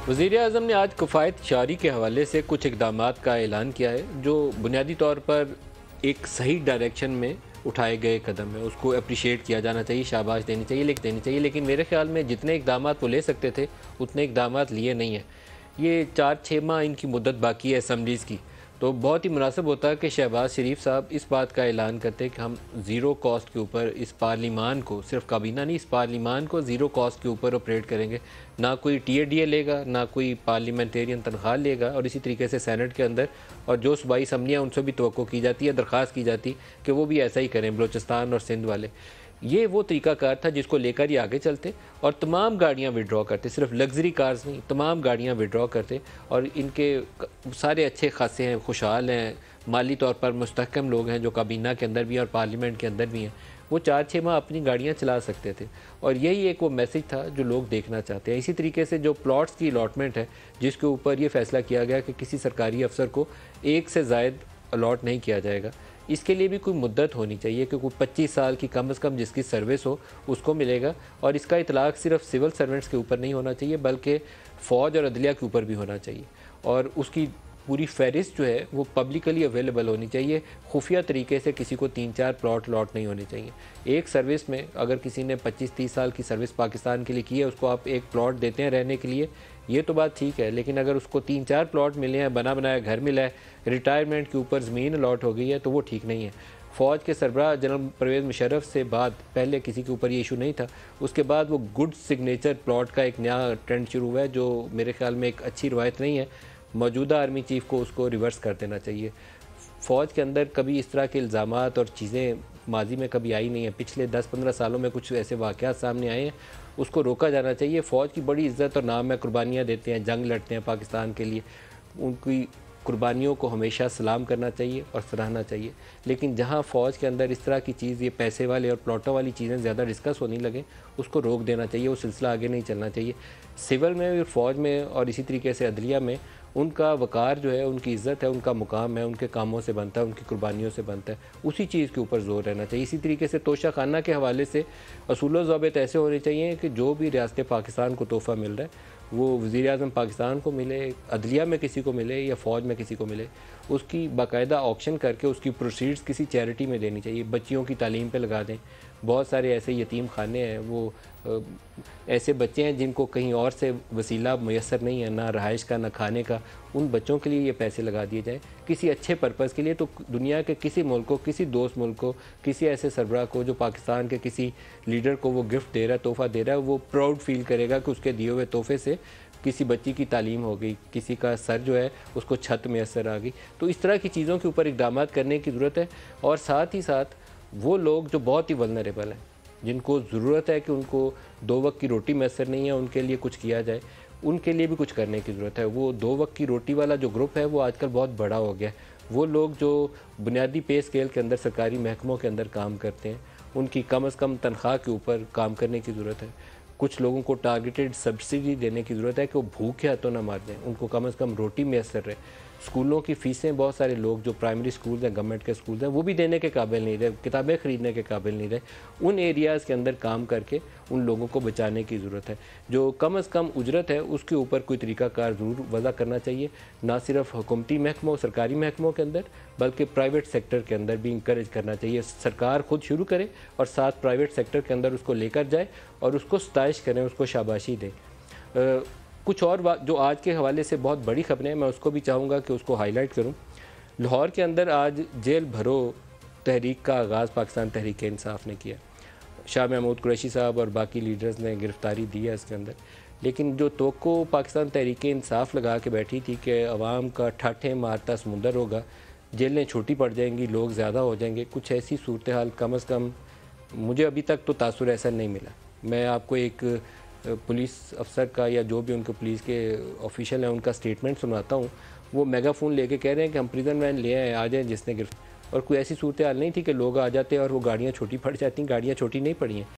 वज़ीर-ए-आज़म ने आज किफ़ायत शारी के हवाले से कुछ इक़दामात का ऐलान किया है जो बुनियादी तौर पर एक सही डायरेक्शन में उठाए गए कदम है। उसको अप्रिशिएट किया जाना चाहिए, शाबाश देनी चाहिए, लेकिन मेरे ख़्याल में जितने इक़दामात वो ले सकते थे उतने इक़दामात लिए नहीं हैं। ये 4-6 माह इनकी मुद्दत बाकी है असम्बलीज़ की, तो बहुत ही मुनासिब होता है कि शहबाज शरीफ साहब इस बात का ऐलान करते कि हम ज़ीरो कॉस्ट के ऊपर इस पार्लिमान को, सिर्फ काबीना नहीं, इस पार्लिमान को ज़ीरो कॉस्ट के ऊपर ऑपरेट करेंगे। ना कोई टीएडीए लेगा, ना कोई पार्लियामेंटेरियन तनख्वाह लेगा, और इसी तरीके से सेनेट के अंदर और जो सूबाई असम्बलियाँ उनसे भी तवक्को की जाती है, दरख्वास्त की जाती कि वो भी ऐसा ही करें, बलूचिस्तान और सिंध वाले। ये वो तरीक़ाकार था जिसको लेकर ये आगे चलते और तमाम गाड़ियाँ विड्रॉ करते, सिर्फ लग्जरी कार्स नहीं, तमाम गाड़ियाँ विड्रॉ करते। और इनके सारे अच्छे खासे हैं, खुशहाल हैं, माली तौर पर मुस्तहकम लोग हैं जो काबीना के अंदर भी हैं और पार्लियामेंट के अंदर भी हैं। वो 4-6 माह अपनी गाड़ियाँ चला सकते थे और यही एक वो मैसेज था जो लोग देखना चाहते हैं। इसी तरीके से जो प्लॉट्स की अलॉटमेंट है, जिसके ऊपर ये फैसला किया गया कि किसी सरकारी अफसर को एक से ज़ायद अलॉट नहीं किया जाएगा, इसके लिए भी कोई मुद्दत होनी चाहिए कि कोई 25 साल की कम से कम जिसकी सर्विस हो उसको मिलेगा। और इसका इतलाक़ सिर्फ सिविल सर्वेंट्स के ऊपर नहीं होना चाहिए बल्कि फ़ौज और अदलिया के ऊपर भी होना चाहिए, और उसकी पूरी फ़हरिस्त जो है वो पब्लिकली अवेलेबल होनी चाहिए। खुफिया तरीके से किसी को 3-4 प्लॉट लॉट नहीं होने चाहिए। एक सर्विस में अगर किसी ने 25-30 साल की सर्विस पाकिस्तान के लिए की है, उसको आप एक प्लॉट देते हैं रहने के लिए, ये तो बात ठीक है, लेकिन अगर उसको 3-4 प्लॉट मिले हैं, बना बनाया घर मिला है, रिटायरमेंट के ऊपर ज़मीन अलॉट हो गई है, तो वो ठीक नहीं है। फ़ौज के सरबराह जनरल परवेज़ मुशर्रफ से बाद पहले किसी के ऊपर ये इशू नहीं था। उसके बाद वो गुड सिग्नेचर प्लॉट का एक नया ट्रेंड शुरू हुआ है जो मेरे ख्याल में एक अच्छी रवायत नहीं है। मौजूदा आर्मी चीफ़ को उसको रिवर्स कर देना चाहिए। फ़ौज के अंदर कभी इस तरह के इल्ज़ामात और चीज़ें माजी में कभी आई नहीं है। पिछले 10-15 सालों में कुछ ऐसे वाक़यात सामने आए हैं, उसको रोका जाना चाहिए। फ़ौज की बड़ी इज़्ज़त और नाम है, कुर्बानियाँ देते हैं, जंग लड़ते हैं पाकिस्तान के लिए, उनकी कुर्बानियों को हमेशा सलाम करना चाहिए और सराहना चाहिए। लेकिन जहाँ फ़ौज के अंदर इस तरह की चीज़, ये पैसे वाले और प्लॉटों वाली चीज़ें ज़्यादा डिस्कस होने लगें, उसको रोक देना चाहिए, वो सिलसिला आगे नहीं चलना चाहिए। सिविल में, फ़ौज में और इसी तरीके से अदलिया में उनका वक़ार जो है, उनकी इज़्ज़त है, उनका मुकाम है, उनके कामों से बनता है, उनकी कुर्बानियों से बनता है, उसी चीज़ के ऊपर ज़ोर रहना चाहिए। इसी तरीके से तोशा खाना के हवाले से असूल व ज़ाबित ऐसे होने चाहिए कि जो भी रियासत पाकिस्तान को तोहफ़ा मिल रहा है वो वज़ीर-ए-आज़म पाकिस्तान को मिले, अदलिया में किसी को मिले या फ़ौज में किसी को मिले, उसकी बाकायदा ऑक्शन करके उसकी प्रोसीड्स किसी चैरिटी में देनी चाहिए। बच्चियों की तालीम पे लगा दें। बहुत सारे ऐसे यतीम खाने हैं, वो ऐसे बच्चे हैं जिनको कहीं और से वसीला मुयस्सर नहीं है, ना रहाइश का ना खाने का, उन बच्चों के लिए ये पैसे लगा दिए जाएँ किसी अच्छे पर्पज़ के लिए। तो दुनिया के किसी मुल्क को, किसी दोस्त मुल्क को, किसी ऐसे सरबराह को जो पाकिस्तान के किसी लीडर को वो गिफ्ट दे रहा है, तोहफ़ा दे रहा है, वो प्राउड फील करेगा कि उसके दिए हुए तोहफ़े से किसी बच्ची की तालीम हो गई, किसी का सर जो है उसको छत मैसर आ गई। तो इस तरह की चीज़ों के ऊपर इक़दामात करने की ज़रूरत है। और साथ ही साथ वो लोग जो बहुत ही वल्नरेबल हैं, जिनको ज़रूरत है कि उनको 2 वक्त की रोटी मैसर नहीं है, उनके लिए कुछ किया जाए, उनके लिए भी कुछ करने की ज़रूरत है। वो 2 वक्त की रोटी वाला जो ग्रुप है वो आजकल बहुत बड़ा हो गया है। वो लोग जो बुनियादी पे स्केल के अंदर सरकारी महकमों के अंदर काम करते हैं, उनकी कम से कम तनख्वाह के ऊपर काम करने की ज़रूरत है। कुछ लोगों को टारगेटेड सब्सिडी देने की ज़रूरत है कि वो भूखे हाथों ना मार दें, उनको कम से कम रोटी मैसर रहे। स्कूलों की फ़ीसें, बहुत सारे लोग जो प्राइमरी स्कूल हैं, गवर्नमेंट के स्कूल हैं, वो भी देने के काबिल नहीं रहे, किताबें ख़रीदने के काबिल नहीं रहे। उन एरियाज़ के अंदर काम करके उन लोगों को बचाने की ज़रूरत है। जो कम से कम उजरत है उसके ऊपर कोई तरीक़ाकार ज़रूर वज़ा करना चाहिए, ना सिर्फ हुकूमती महकमों, सरकारी महकमों के अंदर, बल्कि प्राइवेट सेक्टर के अंदर भी इंकरेज करना चाहिए। सरकार खुद शुरू करे और साथ प्राइवेट सेक्टर के अंदर उसको लेकर जाए और उसको सताइश करें, उसको शाबाशी दें। कुछ और बात जो आज के हवाले से बहुत बड़ी खबरें हैं, मैं उसको भी चाहूँगा कि उसको हाईलाइट करूँ। लाहौर के अंदर आज जेल भरो तहरीक का आगाज़ पाकिस्तान तहरीक-ए-इंसाफ़ ने किया। शाह महमूद कुरैशी साहब और बाकी लीडर्स ने गिरफ़्तारी दी है इसके अंदर, लेकिन जो तवक्को पाकिस्तान तहरीक-ए-इंसाफ़ लगा के बैठी थी कि अवाम का ठाठे मारता समुंदर होगा, जेलें छोटी पड़ जाएंगी, लोग ज़्यादा हो जाएंगे, कुछ ऐसी सूरत हाल कम से कम मुझे अभी तक तो तासुर ऐसा नहीं मिला। मैं आपको एक पुलिस अफसर का या जो भी उनके पुलिस के ऑफिशियल हैं उनका स्टेटमेंट सुनाता हूँ। वो मेगाफोन लेके कह रहे हैं कि हम प्रिजन वैन ले आए, आ जाए जिसने गिरफ्तार, और कोई ऐसी सूरत हाल नहीं थी कि लोग आ जाते और वो गाड़ियाँ छोटी पड़ जाती। गाड़ियाँ छोटी नहीं पड़ी हैं।